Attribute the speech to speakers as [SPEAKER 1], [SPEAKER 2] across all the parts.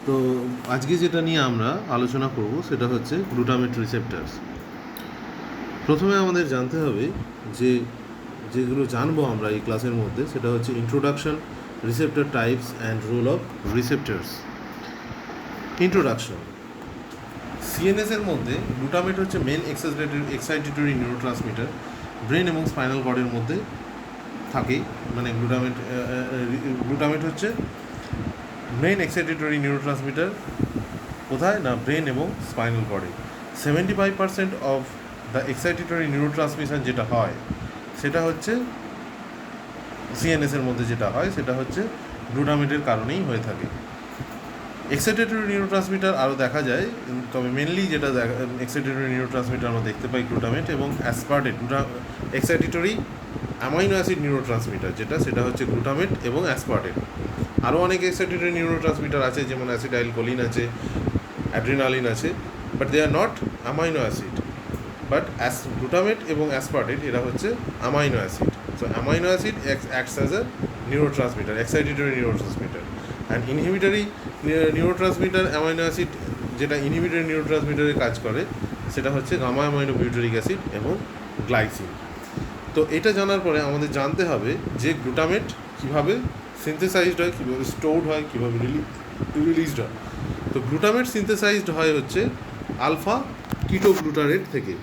[SPEAKER 1] তো আজকে যেটা নিয়ে আমরা আলোচনা করব সেটা হচ্ছে গ্লুটামেট রিসেপ্টার্স। প্রথমে আমাদের জানতে হবে যে যেগুলো জানবো আমরা এই ক্লাসের মধ্যে সেটা হচ্ছে introduction, receptor types and role of receptors. Introduction. সিএনএসের মধ্যে গ্লুটামেট হচ্ছে মেন এক্সাইটেটরি নিউরোট্রান্সমিটার। ব্রেন এবং স্পাইনাল কর্ডের মধ্যে থাকে, মানে গ্লুটামেট হচ্ছে মেইন এক্সাইটেটরি নিউরোট্রান্সমিটার। কোথায় না? ব্রেন এবং স্পাইনাল কর্ডে। 75% অফ দ্য এক্সাইটেটরি নিউরোট্রান্সমিশন যেটা হয় সেটা হচ্ছে সিএনএসের মধ্যে যেটা হয় সেটা হচ্ছে গ্লুটামেটের কারণেই হয়ে থাকে। এক্সাইটেটরি নিউরোট্রান্সমিটার আরও দেখা যায়, তবে মেনলি যেটা এক্সাইটেটরি নিউরোট্রান্সমিটার আমরা দেখতে পাই গ্লুটামেট এবং aspartate. Excitatory amino acid neurotransmitter সেটা হচ্ছে গ্লুটামেট এবং অ্যাসপার্টেট। আরও অনেক এক্সাইটেটরি নিউরোট্রান্সমিটার আছে, যেমন অ্যাসিটাইল কোলিন আছে, অ্যাড্রিনালিন আছে, but they are not amino acid. But glutamate এবং অ্যাসপার্টেট এরা হচ্ছে amino acid. So amino acid acts as a neurotransmitter, excitatory neurotransmitter. And inhibitory neurotransmitter amino acid যেটা ইনহিবিটরি নিউরোট্রান্সমিটারে কাজ করে সেটা হচ্ছে গামা অ্যামাইনো বিউটারিক অ্যাসিড এবং গ্লাইসিন। তো এটা জানার পরে আমাদের জানতে হবে যে গ্লুটামেট কীভাবে সিনথেসাইজড হয়, কীভাবে স্টোরড হয়, কীভাবে রিলিজড হয়। তো গ্লুটামেট সিনথেসাইজড হয় হচ্ছে আলফা কিটোগ্লুটারেট থেকে।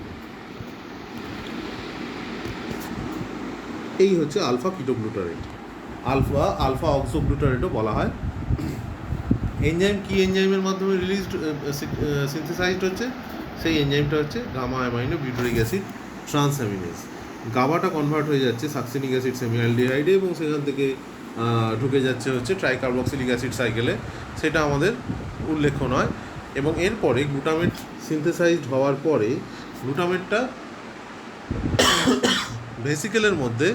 [SPEAKER 1] এই হচ্ছে আলফা কিটোগ্লুটারেট, আলফা অক্সোগ্লুটারেটও বলা হয়। এনজাইম কি এনজাইমের মাধ্যমে সিনথেসাইজড হচ্ছে? সেই এনজাইমটা হচ্ছে gamma amino butyric acid transaminase. গাবাটা কনভার্ট হয়ে যাচ্ছে সাকসিনিক অ্যাসিড সেমিঅ্যালডিহাইডে এবং সেখান থেকে ঢুকে যাচ্ছে হচ্ছে ট্রাইকার্বক্সিলিক অ্যাসিড সাইকেলে, সেটা আমাদের উল্লেখ্য নয়। এবং এরপরে গ্লুটামেট সিনথেসাইজড হওয়ার পরে গ্লুটামেটটা ভেসিকেলের মধ্যে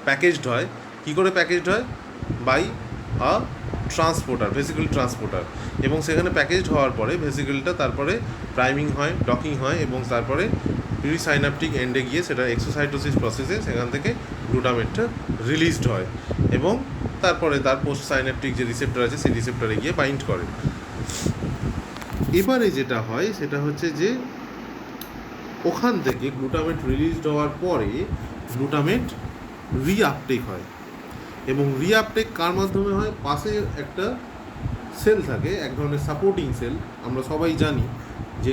[SPEAKER 1] প্যাকেজড হয়। কী করে প্যাকেজড হয়? By a transporter, vesicle transporter. এবং সেখানে প্যাকেজড হওয়ার পরে ভেসিকেলটা তারপরে প্রাইমিং হয়, ডকিং হয় এবং তারপরে প্রিসাইনাপটিক এন্ডে গিয়ে সেটা এক্সোসাইটোসিস প্রসেসে সেখান থেকে গ্লুটামেটটা রিলিজড হয় এবং তারপরে তার পোস্ট সাইনাপটিক যে রিসেপ্টর আছে সেই রিসেপ্টরে গিয়ে বাইন্ড করে। এবারে যেটা হয় সেটা হচ্ছে যে ওখান থেকে গ্লুটামেট রিলিজড হওয়ার পরে গ্লুটামেট রিআপটেক হয়। এবং রিআপটেক কার মাধ্যমে হয়? পাশে একটা সেল থাকে, এক ধরনের সাপোর্টিং সেল। আমরা সবাই জানি যে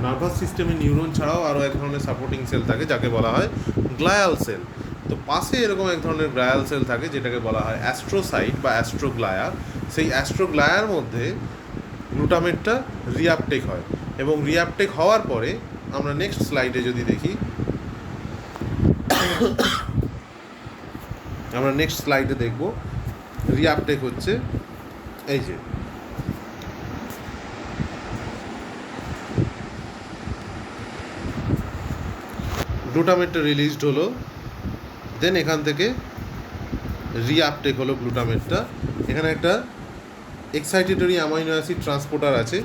[SPEAKER 1] নার্ভাস সিস্টেমে নিউরন ছাড়াও আরও এক ধরনের সাপোর্টিং সেল থাকে যাকে বলা হয় গ্লায়াল সেল। তো পাশে এরকম এক ধরনের গ্লায়াল সেল থাকে যেটাকে বলা হয় অ্যাস্ট্রোসাইট বা অ্যাস্ট্রোগ্লায়া। সেই অ্যাস্ট্রোগ্লায়ার মধ্যে গ্লুটামেটটা রিআপটেক হয় এবং রিআপটেক হওয়ার পরে আমরা নেক্সট স্লাইডে যদি দেখি, আমরা নেক্সট স্লাইডে দেখব রিআপটেক হচ্ছে এই যে গ্লুটামেটটা রিলিজড হলো, দেন এখান থেকে রিআপটেক হলো গ্লুটামেটটা। এখানে একটা এক্সাইটেটরি অ্যামাইনো অ্যাসিড ট্রান্সপোর্টার আছে,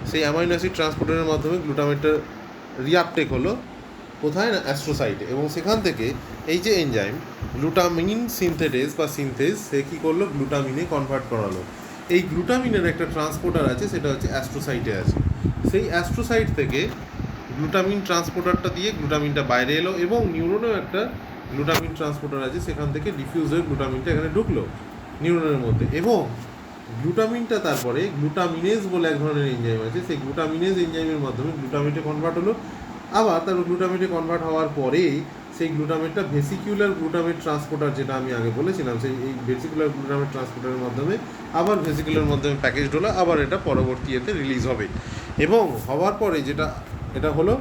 [SPEAKER 1] সেই অ্যামাইনো অ্যাসিড ট্রান্সপোর্টারের মাধ্যমে গ্লুটামেটটা রিআপটেক হলো কোথায় না? অ্যাস্ট্রোসাইটে। এবং সেখান থেকে এই যে এনজাইম গ্লুটামিন সিনথেটেজ বা সিনথেজ, সে কী করলো? গ্লুটামিনে কনভার্ট করালো। এই গ্লুটামিনের একটা ট্রান্সপোর্টার আছে, সেটা হচ্ছে অ্যাস্ট্রোসাইটে আছে। সেই অ্যাস্ট্রোসাইট থেকে গ্লুটামিন ট্রান্সপোর্টারটা দিয়ে গ্লুটামিনটা বাইরে এলো এবং নিউরনেও একটা গ্লুটামিন ট্রান্সপোর্টার আছে, সেখান থেকে ডিফিউজ হয়ে গ্লুটামিনটা এখানে ঢুকলো নিউরনের মধ্যে। এবং গ্লুটামিনটা তারপরে গ্লুটামিনেজ বলে এক ধরনের এনজাইম আছে, সেই গ্লুটামিনেজ এনজাইমের মাধ্যমে গ্লুটামেটে কনভার্ট হলো। আবার তারপর গ্লুটামেটে কনভার্ট হওয়ার পরে সেই গ্লুটামেটটা ভেসিকুলার গ্লুটামেট ট্রান্সপোর্টার, যেটা আমি আগে বলেছিলাম, সেই এই ভেসিকুলার গ্লুটামেট ট্রান্সপোর্টারের মাধ্যমে আবার ভেসিকুলার মাধ্যমে প্যাকেজড হলো, আবার এটা পরবর্তী এতে রিলিজ হবে। এবং হওয়ার পরে এটা হলো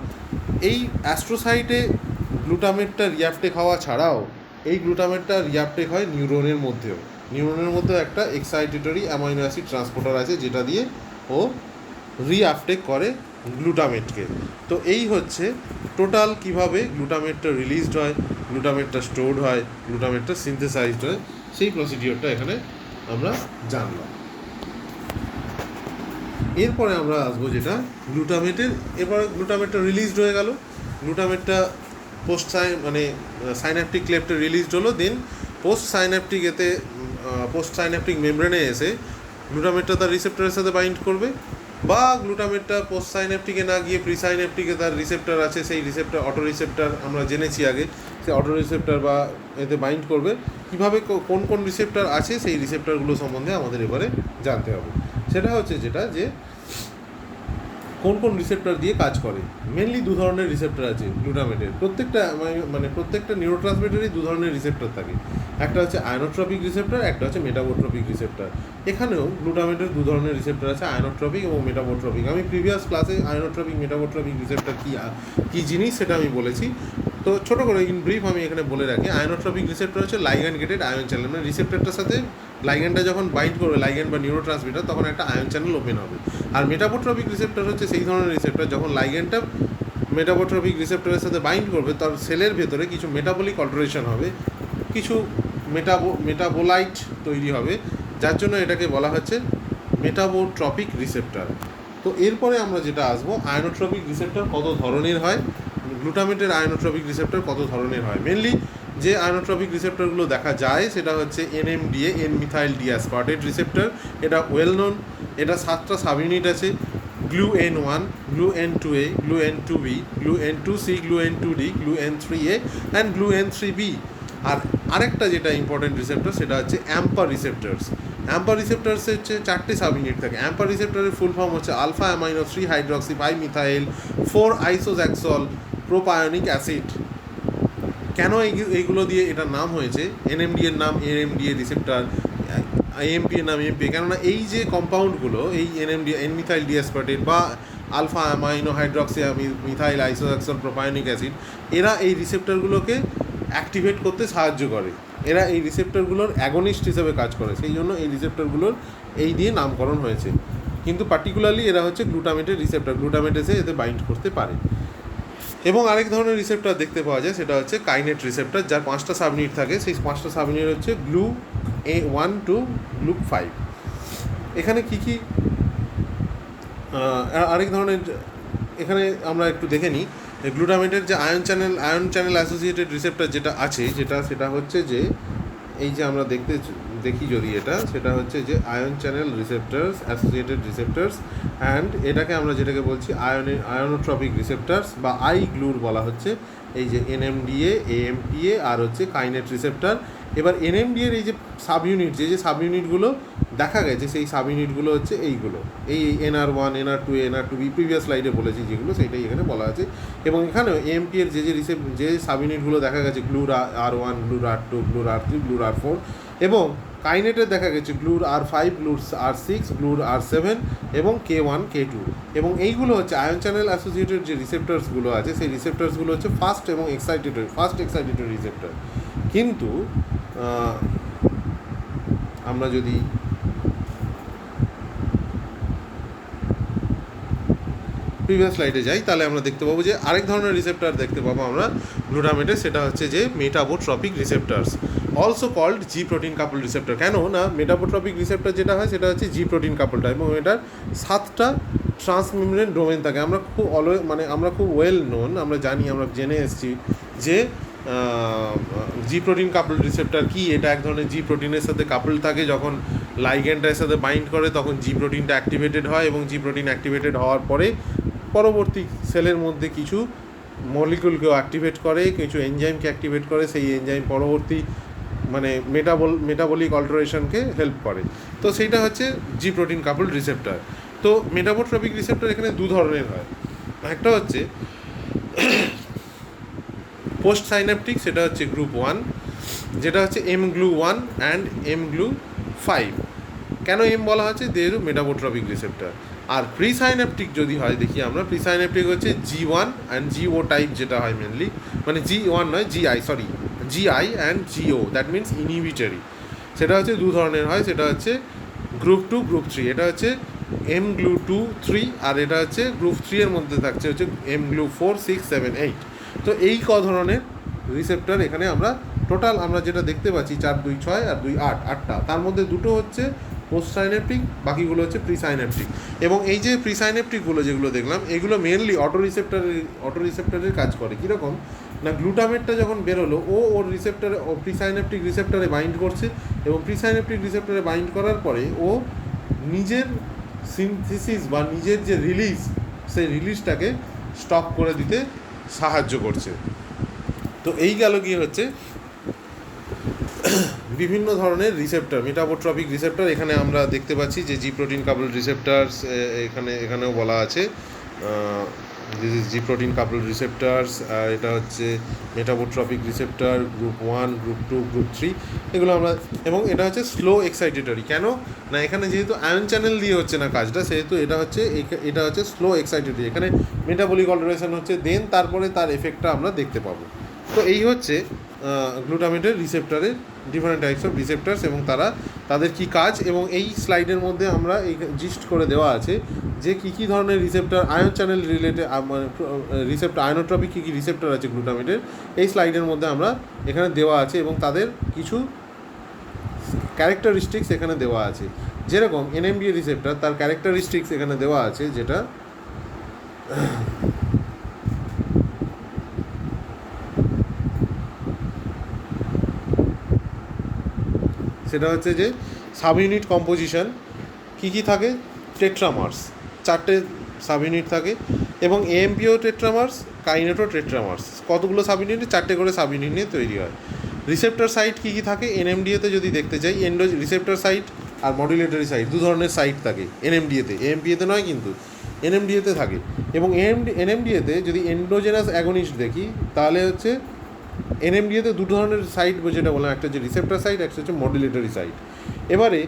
[SPEAKER 1] এই অ্যাস্ট্রোসাইটে গ্লুটামেটটা রিআপটেক হওয়া ছাড়াও এই গ্লুটামেটটা রিআপটেক হয় নিউরনের মধ্যেও। নিউরনের মধ্যেও একটা এক্সাইটেটরি অ্যামাইনো অ্যাসিড ট্রান্সপোর্টার আছে যেটা দিয়ে ও রিআপটেক করে গ্লুটামেটকে। তো এই হচ্ছে টোটাল কিভাবে গ্লুটামেটটা রিলিজড হয়, গ্লুটামেটটা স্টোরড হয়, গ্লুটামেটটা সিনথেসাইজড হয়, সেই প্রসিডিওরটা এখানে আমরা জানলাম। এরপরে আমরা আসবো যেটা গ্লুটামেটের। এবারে গ্লুটামেটটা রিলিজড হয়ে গেল, গ্লুটামেটটা সাইন্যাপটিক ক্লেফটে রিলিজড হলো, দেন পোস্ট সাইন্যাপটিক মেমব্রেনে এসে গ্লুটামেটটা তার রিসেপ্টরের সাথে বাইন্ড করবে, বা গ্লুটামেটটা পোস্ট সাইন্যাপটিকে না গিয়ে প্রি সাইন্যাপটিকে তার রিসেপ্টর আছে, সেই রিসেপ্টর অটো রিসেপ্টর আমরা জেনেছি আগে, সেই অটো রিসেপ্টর বা এতে বাইন্ড করবে। কীভাবে কোন কোন রিসেপ্টর আছে সেই রিসেপ্টরগুলো সম্বন্ধে আমাদের এবারে জানতে হবে। সেটা হচ্ছে যেটা যে কোন কোন রিসেপ্টর দিয়ে কাজ করে। মেনলি দু ধরনের রিসেপ্টর আছে গ্লুটামেটের, প্রত্যেকটা নিউরোট্রান্সমিটারই দু ধরনের রিসেপ্টর থাকে। একটা হচ্ছে আয়নোট্রপিক রিসেপ্টর, একটা হচ্ছে মেটাবোট্রপিক রিসেপ্টর। এখানেও গ্লুটামেটের দু ধরনের রিসেপ্টর আছে, আয়নোট্রপিক এবং মেটাবোট্রপিক। আমি প্রিভিয়াস ক্লাসে আয়নোট্রপিক মেটাবোট্রপিক রিসেপ্টর কী জিনিস সেটা আমি বলেছি। তো ছোটো করে ইন ব্রিফ আমি এখানে বলে রাখি, আয়নোট্রপিক রিসেপ্টর হচ্ছে লাইগ্যান্ড গেটেড আয়ন চ্যানেল, মানে রিসেপ্টরটার সাথে লাইগ্যান্ডটা যখন বাইন্ড করবে, লাইগ্যান্ড বা নিউরোট্রান্সমিটার, তখন একটা আয়ন চ্যানেল ওপেন হবে। আর মেটাবোট্রপিক রিসেপ্টর হচ্ছে সেই ধরনের রিসেপ্টর যখন লাইগ্যান্ডটা মেটাবোট্রপিক রিসেপ্টরের সাথে বাইন্ড করবে, তার সেলের ভেতরে কিছু মেটাবলিক অল্টারেশন হবে, কিছু মেটাবোলাইট তৈরি হবে, যার জন্য এটাকে বলা হচ্ছে মেটাবোট্রপিক রিসেপ্টর। তো এরপরে আমরা যেটা আসবো, আয়নোট্রপিক রিসেপ্টর কত ধরনের হয়, গ্লুটামেটের আয়নোট্রপিক রিসেপ্টর কত ধরনের হয়। মেনলি যে আয়নোট্রপিক রিসেপ্টরগুলো দেখা যায় সেটা হচ্ছে NMDA, এন মিথাইল ডিঅ্যাসপার্টেট রিসেপ্টর। এটা ওয়েল নোন। এটা 7টা সাব ইউনিট আছে, GluN1, GluN2A, GluN2B, GluN2C, GluN2D, GluN3A and GluN3B। আর আরেকটা যেটা ইম্পর্টেন্ট রিসেপ্টর সেটা হচ্ছে অ্যাম্পা রিসেপ্টরস। অ্যাম্পা রিসেপ্টরসে হচ্ছে 4টে সাব ইউনিট থাকে। অ্যাম্পা রিসেপ্টরের ফুল ফর্ম হচ্ছে alpha amino 3 hydroxy 5 methyl 4 isoxazole propionic acid. কেন এইগুলো দিয়ে এটার নাম হয়েছে? NMD এর নাম NMDA রিসেপ্টর, AMP এর নাম AMP, কেননা এই যে কম্পাউন্ডগুলো, এই NMD এন মিথাইল ডিঅ্যাসপার্টেট বা alpha amino hydroxy methyl isoxazole propionic acid, এরা এই রিসেপ্টরগুলোকে অ্যাক্টিভেট করতে সাহায্য করে। এরা এই রিসেপ্টরগুলোর অ্যাগনিস্ট হিসেবে কাজ করে, সেই জন্য এই রিসেপ্টরগুলোর এই দিয়ে নামকরণ হয়েছে। কিন্তু পার্টিকুলারলি এরা হচ্ছে গ্লুটামেটের রিসেপ্টর, গ্লুটামেট এসে এতে বাইন্ড করতে পারে। এবং আরেক ধরনের রিসেপ্টর দেখতে পাওয়া যায়, সেটা হচ্ছে কাইনেট রিসেপ্টর, যার 5টা সাবইউনিট থাকে। সেই 5টা সাবইউনিট হচ্ছে GluA1 to GLU5। এখানে কী কী আরেক ধরনের, এখানে আমরা একটু দেখে নিই গ্লুটামেটের যে আয়ন চ্যানেল অ্যাসোসিয়েটেড রিসেপ্টর যেটা আছে, সেটা হচ্ছে যে এই যে আমরা দেখি যদি এটা, সেটা হচ্ছে যে ion channel receptors associated receptors, and এটাকে আমরা যেটাকে বলছি আয়নোট্রপিক রিসেপ্টার্স বা গ্লুর বলা হচ্ছে। এই যে NMDA, AMPA আর হচ্ছে কাইনেট রিসেপ্টার। এবার NMDA এর এই যে সাব ইউনিট, যে সাব ইউনিটগুলো দেখা গেছে, সেই সাব ইউনিটগুলো হচ্ছে এইগুলো, এই NR1, NR2A, NR2B, প্রিভিয়াস স্লাইডে বলেছি যেগুলো, সেইটাই এখানে বলা আছে। এবং এখানেও AMP এর যে সাব ইউনিটগুলো দেখা গেছে, গ্লুর R1, গ্লুর R2, গ্লুর R3, গ্লুর R4, এবং কাইনেটের দেখা গেছে গ্লুর R5, গ্লুর R6, গ্লুর R7 এবং K1, K2। এবং এইগুলো হচ্ছে আয়ন চ্যানেল অ্যাসোসিয়েটেড যে রিসেপ্টার্সগুলো আছে, সেই রিসেপ্টার্সগুলো হচ্ছে ফার্স্ট এক্সাইটেটরি রিসেপ্টার। কিন্তু আমরা যদি প্রিভিয়াস স্লাইডে যাই, তাহলে আমরা দেখতে পাবো যে আরেক ধরনের রিসেপ্টার দেখতে পাবো আমরা গ্লুটামেটে, সেটা হচ্ছে যে মেটাবোট্রপিক রিসেপ্টার্স, অলসো কল্ড জি প্রোটিন কাপল রিসেপ্টার। কেন না, মেটাবোট্রপিক রিসেপ্টার যেটা হয় সেটা হচ্ছে জি প্রোটিন কাপলটা, এবং এটার 7টা ট্রান্সমেমব্রেন ডোমেন থাকে। আমরা খুব ওয়েল নোন, আমরা জেনে এসেছি যে জি প্রোটিন কাপল রিসেপ্টার কি। এটা এক ধরনের জি প্রোটিনের সাথে কাপল থাকে, যখন লাইগ্যান্ডের সাথে বাইন্ড করে তখন জি প্রোটিনটা অ্যাক্টিভেটেড হয়, এবং জি প্রোটিন অ্যাক্টিভেটেড হওয়ার পরে পরবর্তী সেলের মধ্যে কিছু মলিকুলকেও অ্যাক্টিভেট করে, কিছু এনজাইমকে অ্যাক্টিভেট করে, সেই এনজাইম পরবর্তী মেটাবলিক অল্টারেশনকে হেল্প করে। তো সেইটা হচ্ছে জি প্রোটিন কাপল রিসেপ্টার। তো মেটাবোট্রপিক রিসেপ্টার এখানে দু ধরনের হয়। একটা হচ্ছে পোস্ট সাইন্যাপটিক, সেটা হচ্ছে গ্রুপ 1, যেটা হচ্ছে mGlu1 অ্যান্ড mGlu5। কেন এম বলা হচ্ছে? যেহেতু মেটাবোট্রপিক রিসেপ্টার। আর প্রি সাইন্যাপটিক যদি হয়, দেখি আমরা, প্রি সাইন্যাপটিক হচ্ছে G1 অ্যান্ড GO টাইপ, যেটা হয় মেনলি, মানে G1 নয়, GI and GO, that means inhibitory. সেটা হচ্ছে দু ধরনের হয়, সেটা হচ্ছে গ্রুপ 2, গ্রুপ 3। এটা হচ্ছে mGlu2, 3, আর এটা হচ্ছে গ্রুপ 3 এর মধ্যে থাকছে হচ্ছে mGlu4, 6, 7, 8। তো এই ধরনের রিসেপ্টর এখানে টোটাল আমরা যেটা দেখতে পাচ্ছি 4, 2, 6 আর 2, 8, 8টা। তার মধ্যে দুটো হচ্ছে পোস্ট সাইন্যাপটিক, বাকিগুলো হচ্ছে প্রি সাইন্যাপটিক। এবং এই যে প্রি সাইন্যাপটিকগুলো যেগুলো দেখলাম, এগুলো মেনলি অটো রিসেপ্টরের কাজ করে। কীরকম না, গ্লুটামেটটা যখন বেরোলো, ওর প্রি সাইন্যাপটিক রিসেপ্টরে বাইন্ড করছে, এবং প্রি সাইন্যাপটিক রিসেপ্টরে বাইন্ড করার পরে ও নিজের সিনথেসিস বা নিজের যে রিলিজ, সেই রিলিজটাকে স্টপ করে দিতে সাহায্য করছে। তো এই গেল গিয়ে হচ্ছে বিভিন্ন ধরনের রিসেপ্টর, মেটাবোট্রপিক রিসেপ্টর। এখানে আমরা দেখতে পাচ্ছি যে জি প্রোটিন কাপল রিসেপ্টার্স, এখানেও বলা আছে this is G protein couple receptors. আর এটা হচ্ছে metabotropic receptor group 1, group 2, group 3, এগুলো আমরা। এবং এটা হচ্ছে স্লো এক্সাইটেটরি। কেন না, এখানে যেহেতু আয়ন চ্যানেল দিয়ে হচ্ছে না কাজটা, সেহেতু এটা হচ্ছে স্লো এক্সাইটেটরি। এখানে মেটাবলিক অল্টারেশন হচ্ছে, দেন তারপরে তার এফেক্টটা আমরা দেখতে পাবো। তো এই হচ্ছে গ্লুটামেটের রিসেপ্টরের ডিফারেন্ট টাইপস অফ রিসেপ্টার্স এবং তাদের কী কাজ। এবং এই স্লাইডের মধ্যে আমরা এই জিস্ট করে দেওয়া আছে যে কী ধরনের receptor, ion channel related receptor, ionotropic কী রিসেপ্টর আছে গ্লুটামেটের, এই স্লাইডের মধ্যে আমরা এখানে দেওয়া আছে এবং তাদের কিছু ক্যারেক্টারিস্টিক্স এখানে দেওয়া আছে। যেরকম এনএমডিএ রিসেপ্টর, তার ক্যারেক্টারিস্টিক্স এখানে দেওয়া আছে, যেটা সেটা হচ্ছে যে সাব ইউনিট কম্পোজিশন কী থাকে, টেট্রামার্স, 4টে সাব ইউনিট থাকে। এবং এএমপিও টেট্রামার্স, কাইনেটো টেট্রামার্স, কতগুলো সাব ইউনিট, 4টে করে সাব ইউনিট নিয়ে তৈরি হয়। রিসেপ্টর সাইট কী থাকে এনএমডিএতে যদি দেখতে চাই, রিসেপ্টর সাইট আর মডুলেটরি সাইট, দু ধরনের সাইট থাকে এনএমডিএতে, এএমপিএতে নয় কিন্তু, এনএমডিএতে থাকে। এবং এনএমডিএতে যদি এন্ডোজেনাস অ্যাগনিস্ট দেখি, তাহলে হচ্ছে এনএমডিএতে দু ধরনের সাইট যেটা বললাম, একটা হচ্ছে রিসেপ্টর সাইট, একটা হচ্ছে মডুলেটরি সাইট। এবারে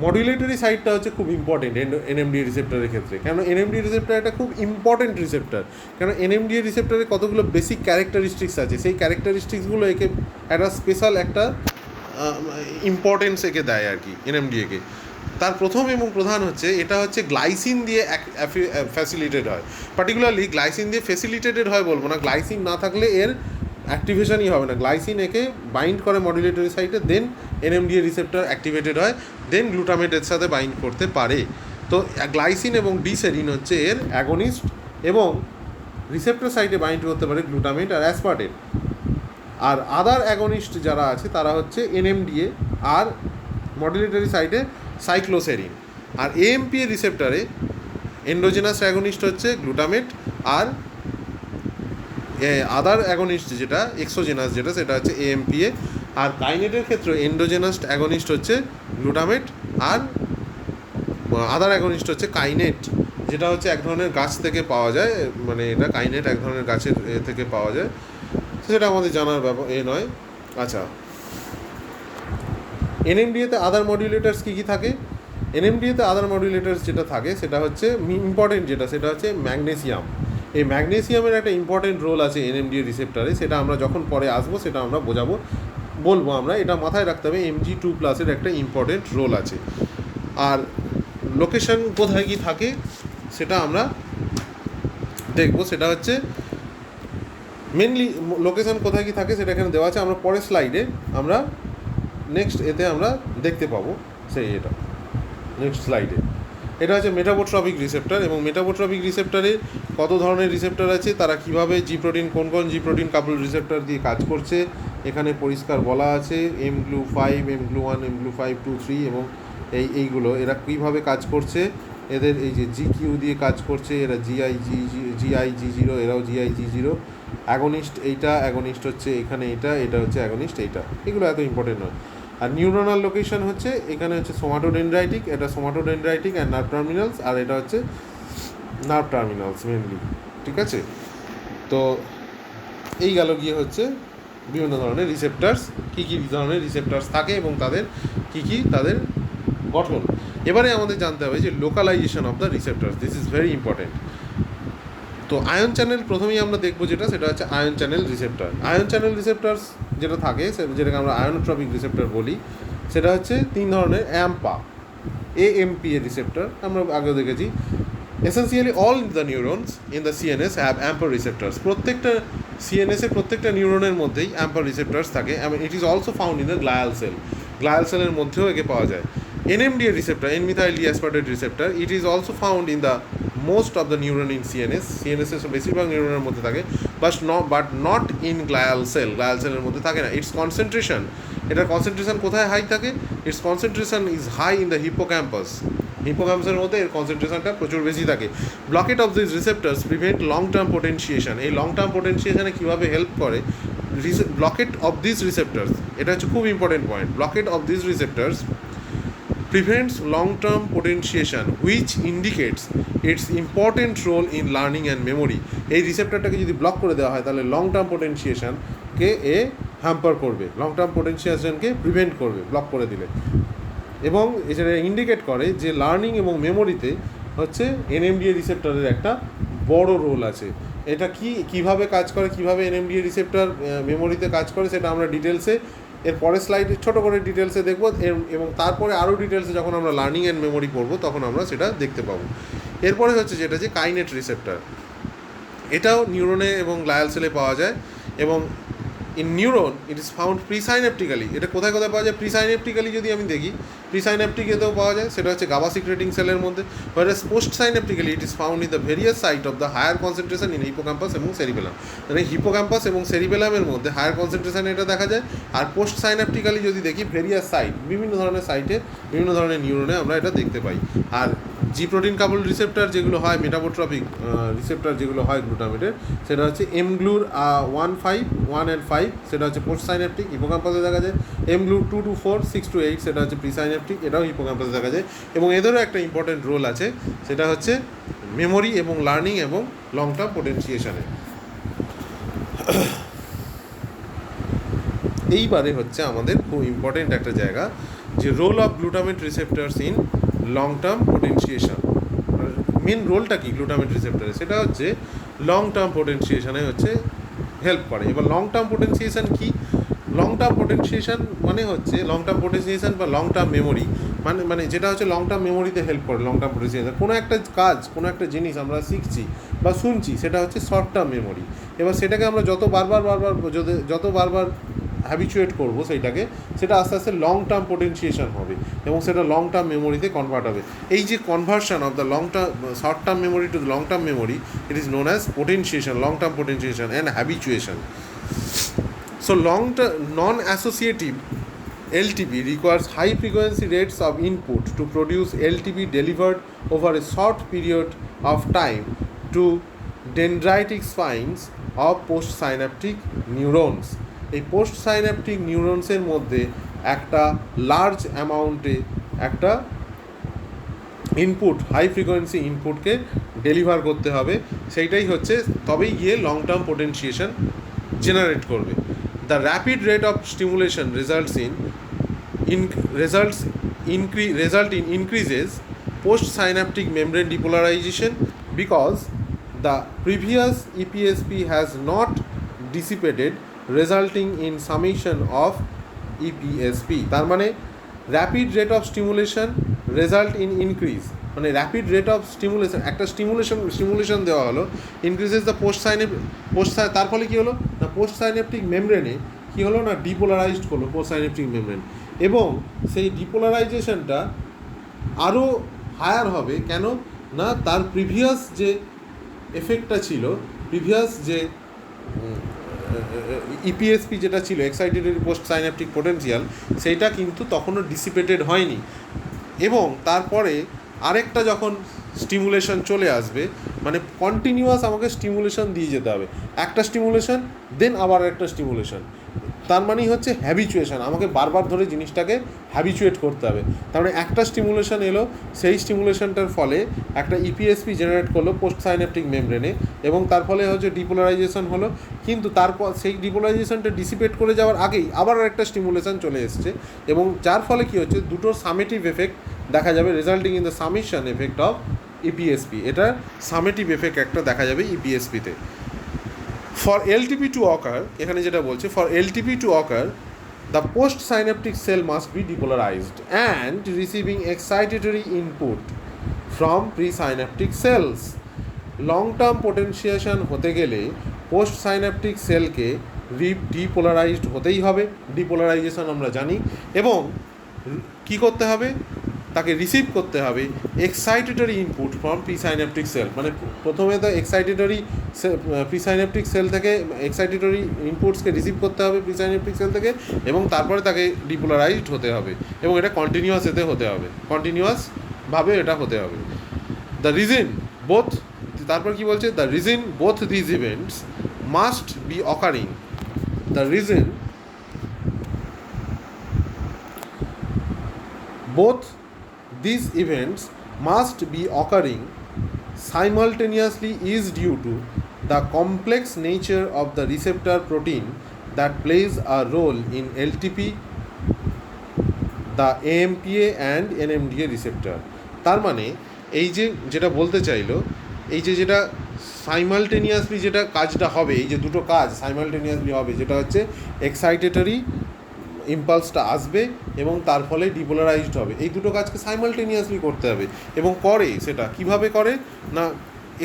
[SPEAKER 1] মডুলেটরি সাইটটা হচ্ছে খুব ইম্পর্টেন্ট এনএমডিএ রিসেপ্টরের ক্ষেত্রে। কেন এনএমডিএ রিসেপ্টর একটা খুব ইম্পর্টেন্ট রিসেপ্টর, কেন এনএমডিএ রিসেপ্টরের কতগুলো বেসিক ক্যারেক্টারিস্টিক্স আছে, সেই ক্যারেক্টারিস্টিক্সগুলো একে একটা স্পেশাল একটা ইম্পর্টেন্স একে দেয় আর কি এনএমডিএকে। তার প্রথম এবং প্রধান হচ্ছে এটা হচ্ছে গ্লাইসিন দিয়ে ফ্যাসিলিটেড হয়। পার্টিকুলারলি গ্লাইসিন দিয়ে ফ্যাসিলিটেটেড হয় বলবো না, গ্লাইসিন না থাকলে এর অ্যাক্টিভেশনই হবে না। গ্লাইসিন একে বাইন্ড করে মডুলেটরি সাইটে, দেন এনএমডিএ রিসেপ্টর অ্যাক্টিভেটেড হয়, দেন গ্লুটামেটের সাথে বাইন্ড করতে পারে। তো গ্লাইসিন এবং ডিসেরিন হচ্ছে এর অ্যাগনিস্ট, এবং রিসেপ্টর সাইটে বাইন্ড করতে পারে গ্লুটামেট আর অ্যাসপার্টেট। আর আদার অ্যাগনিস্ট যারা আছে তারা হচ্ছে এনএমডিএ আর মডুলেটরি সাইটে সাইক্লোসেরিন। আর এএমপিএ রিসেপ্টরে এন্ডোজেনাস অ্যাগনিস্ট হচ্ছে গ্লুটামেট, আর আদার অ্যাগনিস্ট যেটা এক্সোজেনাস যেটা, সেটা হচ্ছে এএমপিএ। আর কাইনেটের ক্ষেত্রে এন্ডোজেনাস অ্যাগনিস্ট হচ্ছে গ্লুটামেট, আর আদার অ্যাগনিস্ট হচ্ছে কাইনেট, যেটা হচ্ছে এক ধরনের গাছ থেকে পাওয়া যায়, মানে এটা কাইনেট এক ধরনের গাছের থেকে পাওয়া যায়, সেটা আমাদের জানার নয়। আচ্ছা, এনএমডিএতে আদার মডুলেটার্স কী থাকে, এনএমডিএতে আদার মডুলেটার্স যেটা থাকে সেটা হচ্ছে ইম্পর্টেন্ট, সেটা হচ্ছে ম্যাগনেসিয়াম। এই ম্যাগনেসিয়ামের একটা ইম্পর্টেন্ট রোল আছে এনএমডিএ রিসেপ্টারে, সেটা আমরা যখন পরে আসবো সেটা আমরা বলবো আমরা, এটা মাথায় রাখতে হবে, Mg2+ একটা ইম্পর্টেন্ট রোল আছে। আর লোকেশন কোথায় কী থাকে সেটা আমরা দেখবো, সেটা হচ্ছে মেনলি লোকেশন কোথায় কী থাকে সেটা এখানে দেওয়া আছে, আমরা পরের স্লাইডে আমরা নেক্সট আমরা দেখতে পাবো এটা নেক্সট স্লাইডে। এটা হচ্ছে মেটাবোট্রপিক রিসেপ্টর, এবং মেটাবোট্রপিক রিসেপ্টরে কত ধরনের রিসেপ্টর আছে, তারা কীভাবে জি প্রোটিন, কোন জি প্রোটিন কাপল রিসেপ্টর দিয়ে কাজ করছে এখানে পরিষ্কার বলা আছে। mGlu5, mGlu1, mGlu5-2-3 এবং এইগুলো এরা কীভাবে কাজ করছে, এদের এই যে GQ দিয়ে কাজ করছে, এরা GIG0, এরাও GIG0। অ্যাগনিস্ট অ্যাগনিস্ট হচ্ছে এখানে এটা হচ্ছে অ্যাগনিস্ট এগুলো এত ইম্পর্টেন্ট নয়। আর নিউরোনাল লোকেশন হচ্ছে এখানে হচ্ছে সোমাটোডেনড্রাইটিক, এটা সোমাটোডেনড্রাইটিক অ্যান্ড নার্ভ টার্মিনালস, আর এটা হচ্ছে নার্ভ টার্মিনালস মেনলি, ঠিক আছে। তো এই গেল গিয়ে হচ্ছে বিভিন্ন ধরনের রিসেপ্টার্স, কী ধরনের রিসেপ্টার্স থাকে এবং তাদের গঠন। এবারে আমাদের জানতে হবে যে localisation of the receptors, this is very important. তো আয়ন চ্যানেল প্রথমেই আমরা দেখবো, সেটা হচ্ছে ion channel receptor. Ion channel receptors যেটা থাকে, যেটাকে আমরা আয়নোট্রপিক রিসেপ্টর বলি, সেটা হচ্ছে 3 ধরনের। AMPA রিসেপ্টর আমরা আগেও দেখেছি। Essentially all the neurons in the CNS have AMPA receptors. প্রত্যেকটা CNS-এর প্রত্যেকটা নিউরনের মধ্যেই অ্যাম্পার রিসেপ্টার্স থাকে। It is also found in the glial cell. Glial সেলের মধ্যেও একে পাওয়া যায়। NMDA receptor, N-methyl deaspartate receptor, it is also found in the most of the neuron in CNS এর বেশিরভাগ নিউরনের মধ্যে থাকে, but not in glial cell এর মধ্যে থাকে না। Its concentration এটার কনসেন্ট্রেশন কোথায় হাই থাকে? Its concentration is high in the hippocampus. হিপোক্যাম্পাসের মধ্যে এর কনসেন্ট্রেশনটা প্রচুর বেশি থাকে। Blockade of this receptors prevent long term potentiation. এই লং টার্ম পোটেনশিয়েশনে কীভাবে হেল্প করে? ব্লকেট অফ দিস রিসেপ্টার্স, এটা হচ্ছে খুব important point. Blockade of this receptors prevents long-term potentiation which indicates its important role in learning and memory. এই রিসেপ্টরটাকে যদি block করে দেওয়া হয় তাহলে লং টার্ম পোটেনশিয়েশনকে হ্যাম্পার করবে, লং টার্ম পোটেনশিয়েশনকে প্রিভেন্ট করবে ব্লক করে দিলে, এবং এটা ইন্ডিকেট করে যে লার্নিং এবং মেমোরিতে হচ্ছে এনএমডিএ রিসেপ্টরের একটা বড় রোল আছে। এটা কীভাবে কাজ করে, কীভাবে এনএমডিএ রিসেপ্টর মেমোরিতে কাজ করে, সেটা আমরা ডিটেলসে এর পরের স্লাইডে ছোটো করে ডিটেলসে দেখবো, এবং তারপরে আরও ডিটেলসে যখন আমরা লার্নিং অ্যান্ড মেমোরি পড়বো তখন আমরা সেটা দেখতে পাবো। এরপরে হচ্ছে যেটা যে কাইনেট রিসেপ্টর, এটাও নিউরনে এবং গ্লায়াল সেলে পাওয়া যায়, এবং in neuron it is found presynaptically. এটা কোথায় কোথায় পাওয়া যায়? প্রিসাইনেপটিক্যালি যদি আমি দেখি, প্রিসাইনেপটিকেতেও পাওয়া যায়, সেটা হচ্ছে গাবা সিক্রেটিং সেলের মধ্যে। whereas post synaptically it is found in the various site of the higher concentration in hippocampus এবং সেরিবেলাম। মানে হিপোক্যাম্পাস এবং সেরিবেলামের মধ্যে হায়ার কনসেন্ট্রেশন এটা দেখা যায়। আর পোস্ট সাইনেপটিক্যালি যদি দেখি, ভেরিয়াস সাইট, বিভিন্ন ধরনের সাইটে বিভিন্ন ধরনের নিউরনে আমরা এটা দেখতে পাই। আর জি প্রোটিন কাপল রিসেপ্টর যেগুলো হয়, মেটাবোট্রপিক রিসেপ্টর যেগুলো হয় গ্লুটামেটের, সেটা হচ্ছে এমগ্লুর 1 and 5, সেটা হচ্ছে পোস্ট সাইনেপটিক, হিপোক্যাম্পাসে দেখা যায়। এমগ্লুর 2 to 4, 6 to 8, সেটা হচ্ছে প্রিসাইনেপটিক, এটাও হিপোক্যাম্পাসে দেখা যায়। এবং এদেরও একটা ইম্পর্টেন্ট রোল আছে, সেটা হচ্ছে মেমোরি এবং লার্নিং এবং লং টার্ম পোটেনশিয়েশনে। এইবারে হচ্ছে আমাদের খুব ইম্পর্টেন্ট একটা জায়গা, যে role of glutamate receptors in long term potentiation. Main রোলটা কি গ্লুটামেট রিসেপ্টারে? সেটা হচ্ছে লং টার্ম পোটেনশিয়েশনে হচ্ছে হেল্প করে। এবার লং টার্ম পোটেনশিয়েশন কি? লং টার্ম পোটেনশিয়েশন মানে হচ্ছে লং টার্ম পোটেনশিয়েশন বা লং টার্ম মেমোরি, মানে যেটা হচ্ছে লং টার্ম মেমোরিতে হেল্প করে। লং টার্ম পোটেনশিয়েশন কোনো একটা কাজ, কোনো একটা জিনিস আমরা শিখছি বা শুনছি, সেটা হচ্ছে শর্ট টার্ম মেমোরি। এবার সেটাকে আমরা যত বারবার হ্যাবিচুয়েট করবো সেইটাকে, সেটা আস্তে আস্তে লং টার্ম পোটেনশিয়েশন হবে এবং সেটা লং টার্ম মেমোরিতে কনভার্ট হবে। এই যে conversion of the long term short term memory to the long term memory, it is known as potentiation, long term potentiation and habituation. So non-associative LTP requires high frequency rates of input to produce LTP delivered over a short period of time to dendritic spines of postsynaptic neurons. এই post synaptic নিউরনসের মধ্যে একটা large অ্যামাউন্টে একটা input, high frequency ইনপুটকে deliver করতে হবে, সেইটাই হচ্ছে তবেই গিয়ে লং টার্ম পোটেনশিয়েশন জেনারেট করবে। The rapid rate of stimulation result in increases postsynaptic membrane depolarization because the previous EPSP has not dissipated, resulting in summation of EPSP. তার মানে rapid rate of stimulation result in increase, মানে rapid rate of stimulation, একটা stimulation দেওয়া হলো, increases the তার ফলে কী হলো না, পোস্ট সাইনেপটিক মেমব্রেনে কী হলো না, ডিপোলারাইজড হলো পোস্ট সাইনেপটিক মেমব্রেন, এবং সেই ডিপোলারাইজেশনটা আরও হায়ার হবে। কেন না, তার প্রিভিয়াস যে এফেক্টটা ছিল, প্রিভিয়াস যে ইপিএসপি যেটা ছিল, এক্সাইটেটরি পোস্ট সাইন্যাপটিক পোটেনশিয়াল, সেইটা কিন্তু তখনও ডিসিপেটেড হয়নি। এবং তারপরে আরেকটা যখন স্টিমুলেশন চলে আসবে, মানে কন্টিনিউয়াস আমাকে স্টিমুলেশন দিয়ে যেতে হবে, একটা স্টিমুলেশন দেন আবার একটা স্টিমুলেশন, তার মানেই হচ্ছে হ্যাবিচুয়েশন, আমাকে বারবার ধরে জিনিসটাকে হ্যাবিচুয়েট করতে হবে। তার মানে একটা স্টিমুলেশন এলো, সেই স্টিমুলেশনটার ফলে একটা ইপিএসপি জেনারেট করলো পোস্ট সাইন্যাপটিক মেমব্রেনে, এবং তার ফলে হচ্ছে ডিপোলারাইজেশন হলো, কিন্তু তারপর সেই ডিপোলারাইজেশনটা ডিসিপেট করে যাওয়ার আগেই আবার একটা স্টিমুলেশন চলে এসছে, এবং যার ফলে কী হচ্ছে, দুটোর সামেটিভ এফেক্ট দেখা যাবে, resulting in the summation effect of EPSP. এটা সামেটিভ এফেক্ট একটা দেখা যাবে ইপিএসপিতে। For LTP to occur, এখানে যেটা বলছে, for LTP to occur, the postsynaptic cell must be depolarized and receiving excitatory input from presynaptic cells. Long term potentiation হতে গেলে post synaptic সেলকে ডিপোলারাইজড হতেই হবে, ডিপোলারাইজেশন আমরা জানি, এবং কি করতে হবে, তাকে রিসিভ করতে হবে excitatory input from presynaptic cell, মানে প্রথমে তো এক্সাইটেটরি প্রিসাইন্যাপটিক সেল থেকে এক্সাইটেটরি ইনপুটসকে রিসিভ করতে হবে প্রিসাইন্যাপটিক সেল থেকে, এবং তারপরে তাকে ডিপোলারাইজড হতে হবে, এবং এটা কন্টিনিউয়াস এতে হতে হবে, কন্টিনিউয়াসভাবে এটা হতে হবে। দ্য রিজন বোথ, তারপর কি বলছে, the reason both these events must be occurring, the reason both these events must be occurring simultaneously is due to the complex nature of the receptor protein that plays a role in LTP, the AMPA and NMDA receptor। তার মানে এই যে যেটা বলতে চাইলো, এই যে যেটা সাইমালটেনিয়াসলি যেটা কাজটা হবে, এই যে দুটো কাজ সাইমালটেনিয়াসলি হবে, যেটা হচ্ছে এক্সাইটেটরি ইম্পালসটা আসবে এবং তার ফলে ডিপোলারাইজড হবে, এই দুটো কাজকে সাইমালটেনিয়াসলি করতে হবে। এবং করে সেটা কিভাবে করে না,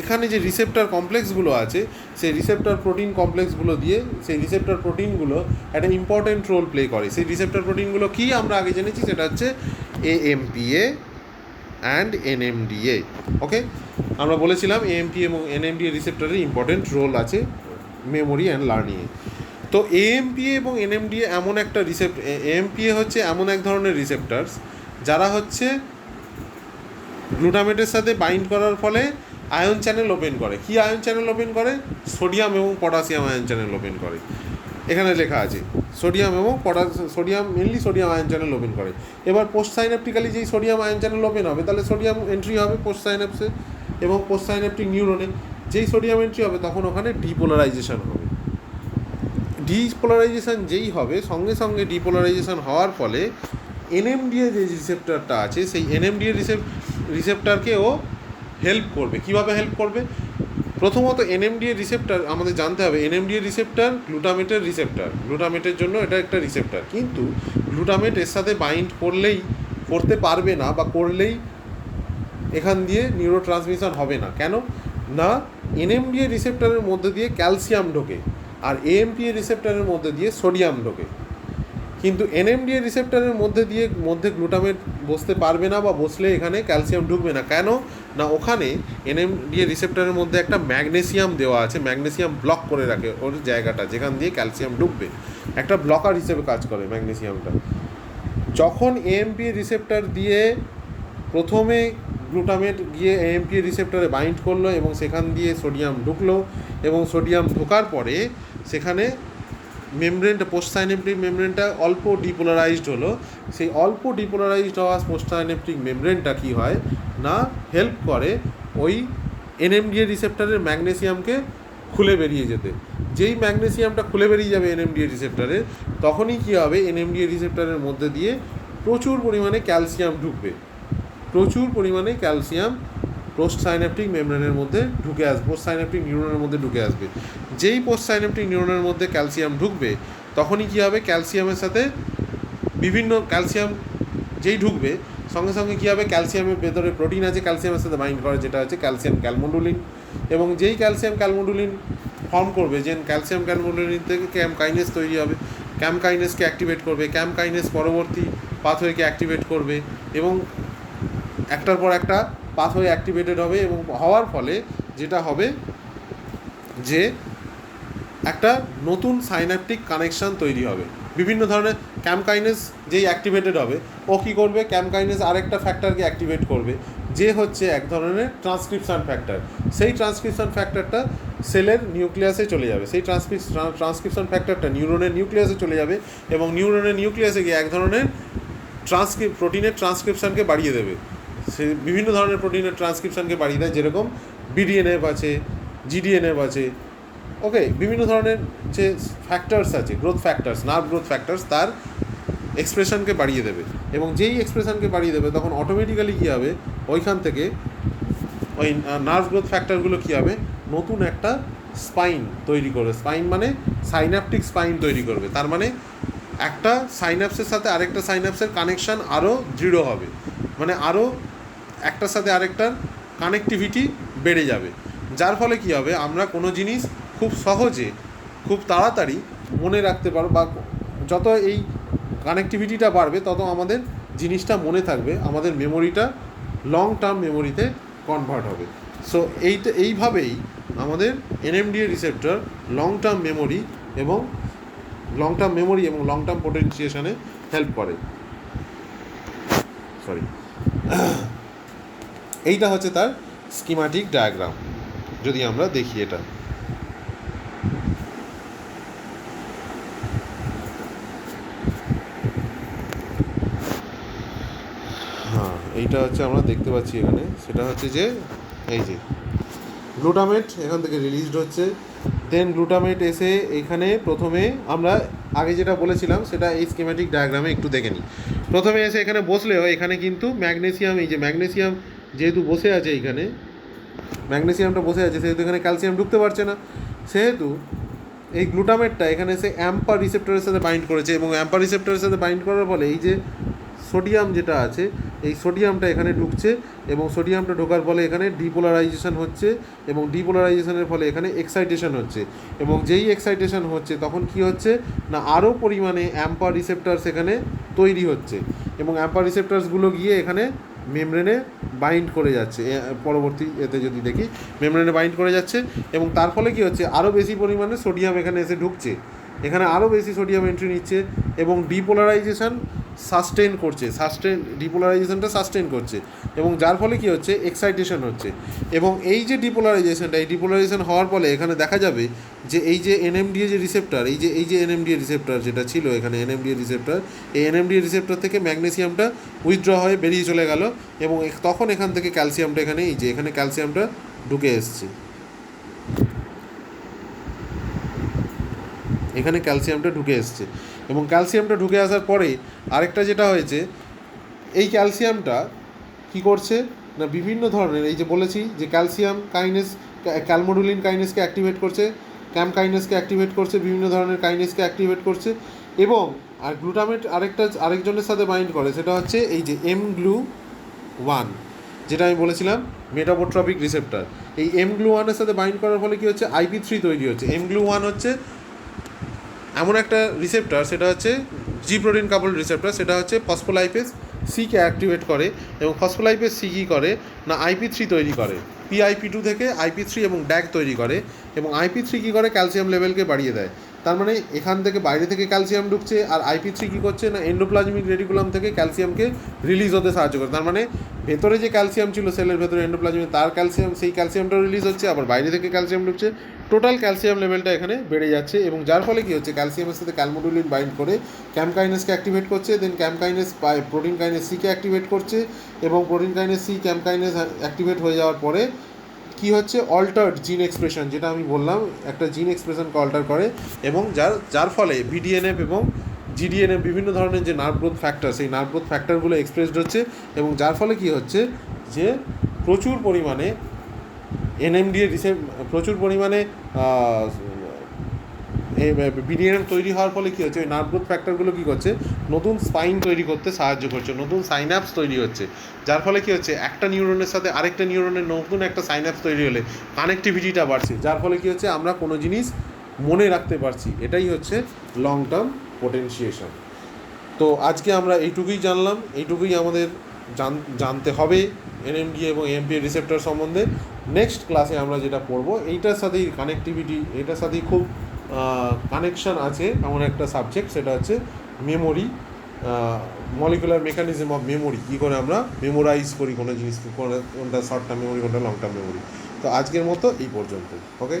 [SPEAKER 1] এখানে যে রিসেপ্টর কমপ্লেক্সগুলো আছে সেই রিসেপ্টর প্রোটিন কমপ্লেক্সগুলো দিয়ে, সেই রিসেপ্টর প্রোটিনগুলো একটা ইম্পর্টেন্ট রোল প্লে করে। সেই রিসেপ্টর প্রোটিনগুলো কি আমরা আগে জেনেছি, সেটা হচ্ছে AMPA অ্যান্ড NMDA। ওকে, আমরা বলেছিলাম AMPA এবং NMDA রিসেপ্টরের ইম্পর্টেন্ট রোল আছে মেমোরি অ্যান্ড লার্নিংয়ে। তো AMPA এবং NMDA এমন একটা AMPA হচ্ছে এমন এক ধরনের রিসেপ্টার্স যারা হচ্ছে গ্লুটামেটের সাথে বাইন্ড করার ফলে আয়ন চ্যানেল ওপেন করে। কি আয়ন চ্যানেল ওপেন করে? সোডিয়াম এবং পটাশিয়াম আয়ন চ্যানেল ওপেন করে। এখানে লেখা আছে সোডিয়াম এবং sodium, mainly sodium ion channel open করে। এবার পোস্ট সাইন্যাপটিক্যালি যেই সোডিয়াম আয়ন চ্যানেল ওপেন হবে, তাহলে সোডিয়াম এন্ট্রি হবে পোস্ট সাইন্যাপসে, এবং পোস্ট সাইন্যাপটিক নিউরনে যেই সোডিয়াম এন্ট্রি হবে তখন ওখানে ডিপোলারাইজেশন হবে। ডিপোলারাইজেশন যেই হবে, সঙ্গে সঙ্গে ডিপোলারাইজেশন হওয়ার ফলে NMDA যে রিসেপ্টরটা আছে সেই NMDA রিসেপ্টরকে ও হেল্প করবে। কীভাবে হেল্প করবে? প্রথমত NMDA রিসেপ্টর আমাদের জানতে হবে, NMDA রিসেপ্টর গ্লুটামেটের রিসেপ্টর, গ্লুটামেটের জন্য এটা একটা রিসেপ্টর, কিন্তু গ্লুটামেট এর সাথে বাইন্ড করতে পারবে না, বা করলেই এখান দিয়ে নিউরো ট্রান্সমিশন হবে না। কেন না, NMDA রিসেপ্টরের মধ্যে দিয়ে ক্যালসিয়াম ঢোকে, আর AMPA রিসেপ্টরের মধ্যে দিয়ে সোডিয়াম ঢোকে, কিন্তু NMDA রিসেপ্টরের মধ্যে গ্লুটামেট বসতে পারবে না, বা বসলে এখানে ক্যালসিয়াম ঢুকবে না। কেন না, ওখানে NMDA রিসেপ্টরের মধ্যে একটা ম্যাগনেসিয়াম দেওয়া আছে, ম্যাগনেসিয়াম ব্লক করে রাখে ওর জায়গাটা যেখান দিয়ে ক্যালসিয়াম ঢুকবে, একটা ব্লকার হিসেবে কাজ করে ম্যাগনেসিয়ামটা। যখন AMPA রিসেপ্টর দিয়ে প্রথমে গ্লুটামেট গিয়ে AMPA রিসেপ্টরে বাইন্ড করলো এবং সেখান দিয়ে সোডিয়াম ঢুকলো, এবং সোডিয়াম ঢোকার পরে সেখানে মেমব্রেনটা, পোস্ট সাইন্যাপটিক মেমব্রেনটা অল্প ডিপোলারাইজড হলো। সেই অল্প ডিপোলারাইজড হওয়া পোস্ট সাইন্যাপটিক মেমব্রেনটা কী হয় না, হেল্প করে ওই NMDA রিসেপ্টরের ম্যাগনেসিয়ামকে খুলে বেরিয়ে যেতে। যেই ম্যাগনেসিয়ামটা খুলে বেরিয়ে যাবে NMDA রিসেপ্টরে, তখনই কী হবে, NMDA রিসেপ্টরের মধ্যে দিয়ে প্রচুর পরিমাণে ক্যালসিয়াম ঢুকবে, প্রচুর পরিমাণে ক্যালসিয়াম পোস্ট সাইন্যাপটিক মেমব্রেনের মধ্যে ঢুকে আসবে, পোস্ট সাইন্যাপটিক নিউরনের মধ্যে ঢুকে আসবে। যেই পোস্ট সাইন্যাপটিক নিউরনের মধ্যে ক্যালসিয়াম ঢুকবে, তখনই কী হবে, ক্যালসিয়ামের সাথে বিভিন্ন ক্যালসিয়াম যেই ঢুকবে, সঙ্গে সঙ্গে কী হবে, ক্যালসিয়ামের ভেতরে প্রোটিন আছে ক্যালসিয়ামের সাথে বাইন্ড করে, যেটা হচ্ছে ক্যালসিয়াম ক্যালমোডুলিন, এবং যেই ক্যালসিয়াম ক্যালমোডুলিন ফর্ম করবে, যে ক্যালসিয়াম ক্যালমোডুলিন থেকে ক্যাম কাইনেস তৈরি হবে, ক্যাম কাইনেসকে অ্যাক্টিভেট করবে, ক্যাম কাইনেস পরবর্তী পাথওয়েকে অ্যাক্টিভেট করবে, এবং একটার পর একটা পাথওয়ে অ্যাক্টিভেটেড হবে, এবং হওয়ার ফলে যেটা হবে যে একটা নতুন সাইন্যাপটিক কানেকশান তৈরি হবে। বিভিন্ন ধরনের ক্যামকাইনেস যেই অ্যাক্টিভেটেড হবে, ও কী করবে, ক্যামকাইনেস আরেকটা ফ্যাক্টরকে অ্যাক্টিভেট করবে, যে হচ্ছে এক ধরনের ট্রান্সক্রিপশন ফ্যাক্টর। সেই ট্রান্সক্রিপশন ফ্যাক্টরটা সেলের নিউক্লিয়াসে চলে যাবে, সেই ট্রান্সক্রিপশন ফ্যাক্টরটা নিউরনের নিউক্লিয়াসে চলে যাবে, এবং নিউরনের নিউক্লিয়াসে গিয়ে এক ধরনের প্রোটিনের ট্রান্সক্রিপশনকে বাড়িয়ে দেবে। সে বিভিন্ন ধরনের প্রোটিনের ট্রান্সক্রিপশনকে বাড়িয়ে দেয়, যেরকম BDNF আছে, GDNF আছে, ওকে, বিভিন্ন ধরনের যে ফ্যাক্টরস আছে, growth factors, nerve growth factors, তার এক্সপ্রেশনকে বাড়িয়ে দেবে। এবং যেই এক্সপ্রেশনকে বাড়িয়ে দেবে, তখন অটোমেটিক্যালি কী হবে, ওইখান থেকে ওই নার্ভ গ্রোথ ফ্যাক্টরগুলো কী হবে, নতুন একটা স্পাইন তৈরি করবে। স্পাইন মানে সাইন্যাপটিক স্পাইন তৈরি করবে। তার মানে একটা সাইন্যাপসের সাথে আরেকটা সাইন্যাপসের কানেকশান আরও দৃঢ় হবে, মানে আরও একটার সাথে আরেকটার কানেক্টিভিটি বেড়ে যাবে। যার ফলে কী হবে, আমরা কোনো জিনিস খুব সহজে, খুব তাড়াতাড়ি মনে রাখতে পারবো, বা যত এই কানেক্টিভিটিটা বাড়বে তত আমাদের জিনিসটা মনে থাকবে, আমাদের মেমোরিটা লং টার্ম মেমোরিতে কনভার্ট হবে। সো এইভাবেই আমাদের NMDA receptor long term memory এবং লং টার্ম পোটেনশিয়েশনে হেল্প করে। সরি, এইটা হচ্ছে তার স্কিমাটিক ডায়াগ্রাম। যদি আমরা দেখি এটা, হ্যাঁ এইটা হচ্ছে আমরা দেখতে পাচ্ছি এখানে, সেটা হচ্ছে যে এই যে গ্লুটামেট এখান থেকে রিলিজড হচ্ছে, দেন গ্লুটামেট এসে এখানে প্রথমে আমরা আগে যেটা বলেছিলাম সেটা এই স্কিম্যাটিক ডায়াগ্রামে একটু দেখে নিই। প্রথমে এসে এখানে বসলেও এখানে কিন্তু ম্যাগনেসিয়াম, এই যে ম্যাগনেসিয়াম যেহেতু বসে আছে, এইখানে ম্যাগনেসিয়ামটা বসে আছে, সেহেতু এখানে ক্যালসিয়াম ঢুকতে পারছে না, সেহেতু এই গ্লুটামেটটা এখানে এসে অ্যাম্পার রিসেপ্টরের সাথে বাইন্ড করেছে, এবং অ্যাম্পার রিসেপ্টরের সাথে বাইন্ড করার ফলে এই যে সোডিয়াম যেটা আছে, এই সোডিয়ামটা এখানে ঢুকছে, এবং সোডিয়ামটা ঢোকার ফলে এখানে ডিপোলারাইজেশন হচ্ছে, এবং ডিপোলারাইজেশনের ফলে এখানে এক্সাইটেশন হচ্ছে, এবং যেই এক্সাইটেশন হচ্ছে তখন কি হচ্ছে না আরও পরিমাণে অ্যাম্পার রিসেপ্টার্স এখানে তৈরি হচ্ছে, এবং অ্যাম্পার রিসেপ্টার্সগুলো গিয়ে এখানে মেমব্রেনে বাইন্ড করে যাচ্ছে। পরবর্তী এতে যদি দেখি মেমব্রেনে বাইন্ড করে যাচ্ছে, এবং তার ফলে কী হচ্ছে আরও বেশি পরিমাণে সোডিয়াম এখানে এসে ঢুকছে, এখানে আরও বেশি সোডিয়াম এন্ট্রি নিচ্ছে, এবং ডিপোলারাইজেশন ডিপোলারাইজেশনটা সাস্টেন করছে, এবং যার ফলে কী হচ্ছে এক্সাইটেশন হচ্ছে। এবং এই যে ডিপোলারাইজেশন হওয়ার ফলে এখানে দেখা যাবে যে এই যে এনএমডিএ যে রিসেপ্টর, এই যে এনএমডিএ রিসেপ্টর যেটা ছিল এখানে এনএমডিএ রিসেপ্টর, এই এনএমডিএ রিসেপ্টর থেকে ম্যাগনেসিয়ামটা উইথড্র হয়ে বেরিয়ে চলে গেল, এবং তখন এখান থেকে ক্যালসিয়ামটা এখানে এই যে এখানে ক্যালসিয়ামটা ঢুকে এসছে, এখানে ক্যালসিয়ামটা ঢুকে এসছে, এবং ক্যালসিয়ামটা ঢুকে আসার পরে আরেকটা যেটা হয়েছে, এই ক্যালসিয়ামটা কি করছে না বিভিন্ন ধরনের, এই যে বলেছি যে ক্যালসিয়াম কাইনেস, ক্যালমোডুলিন কাইনেসকে অ্যাক্টিভেট করছে, ক্যাম্প কাইনেসকে অ্যাক্টিভেট করছে, বিভিন্ন ধরনের কাইনেসকে অ্যাক্টিভেট করছে, এবং আর গ্লুটামেট আরেকজনের সাথে বাইন্ড করে, সেটা হচ্ছে এই যে mGlu1, যেটা আমি বলেছিলাম মেটাবোট্রপিক রিসেপ্টর। এই mGlu1 এর সাথে বাইন্ড করার ফলে কী হচ্ছে IP3 তৈরি হচ্ছে। mGlu1 হচ্ছে এমন একটা রিসেপ্টর, সেটা হচ্ছে জি প্রোটিন কাপল রিসেপ্টর, সেটা হচ্ছে ফসফোলাইপেজ সিকে অ্যাক্টিভেট করে, এবং ফসফোলাইপেজ সি কী করে না IP3 তৈরি করে, PIP2 থেকে IP3 এবং ড্যাগ তৈরি করে, এবং IP3 কী করে ক্যালসিয়াম লেভেলকে বাড়িয়ে দেয়। তার মানে এখান থেকে বাইরে থেকে ক্যালসিয়াম ঢুকছে, আর IP3 কী করছে না এন্ডোপ্লাজমিক রেটিকুলাম থেকে ক্যালসিয়ামকে রিলিজ হতে সাহায্য করে। তার মানে ভেতরে যে ক্যালসিয়াম ছিল সেলের ভেতরে এন্ডোপ্লাজমিক, তার ক্যালসিয়াম, সেই ক্যালসিয়ামটাও রিলিজ হচ্ছে, আবার বাইরে থেকে ক্যালসিয়াম ঢুকছে, টোটাল ক্যালসিয়াম লেভেলটা এখানে বেড়ে যাচ্ছে, এবং যার ফলে কী হচ্ছে ক্যালসিয়ামের সাথে ক্যালমোডুলিন বাইন্ড করে ক্যাম্পকাইনেসকে অ্যাক্টিভেট করছে, দেন ক্যাম্পকাইনেস প্রোটিন কাইনেস সিকে অ্যাক্টিভেট করছে, এবং প্রোটিন কাইনেস সি ক্যাম্পকাইনেস অ্যাক্টিভেট হয়ে যাওয়ার পরে কী হচ্ছে অল্টার্ড জিন এক্সপ্রেশন, যেটা আমি বললাম একটা জিন এক্সপ্রেশনকে অল্টার করে, এবং যার ফলে BDNF এবং GDNF বিভিন্ন ধরনের যে নার্ভ গ্রোথ ফ্যাক্টর, সেই নার্ভ গ্রোথ ফ্যাক্টরগুলো এক্সপ্রেসড হচ্ছে, এবং যার ফলে কী হচ্ছে যে প্রচুর পরিমাণে প্রচুর পরিমাণে BDNF তৈরি হওয়ার ফলে কী হচ্ছে ওই নার্ভ গ্রোথ ফ্যাক্টরগুলো কী করছে নতুন স্পাইন তৈরি করতে সাহায্য করছে, নতুন সাইন্যাপস তৈরি হচ্ছে, যার ফলে কী হচ্ছে একটা নিউরনের সাথে আরেকটা নিউরনের নতুন একটা সাইন্যাপস তৈরি হলে কানেক্টিভিটিটা বাড়ছে, যার ফলে কী হচ্ছে আমরা কোনো জিনিস মনে রাখতে পারছি। এটাই হচ্ছে লং টার্ম পোটেনশিয়েশন। তো আজকে আমরা এইটুকুই জানলাম, এইটুকুই আমাদের জানতে হবে NMDA এবং AMPA রিসেপ্টর সম্বন্ধে। নেক্সট ক্লাসে আমরা যেটা পড়বো এইটার সাথেই কানেক্টিভিটি, এটার সাথেই খুব কানেকশান আছে এমন একটা সাবজেক্ট, সেটা হচ্ছে memory, molecular mechanism of memory, কী করে আমরা মেমোরাইজ করি কোনো জিনিসকে, কোনটা শর্ট টার্ম মেমোরি কোনটা লং টার্ম মেমোরি। তো আজকের মতো এই পর্যন্ত, ওকে।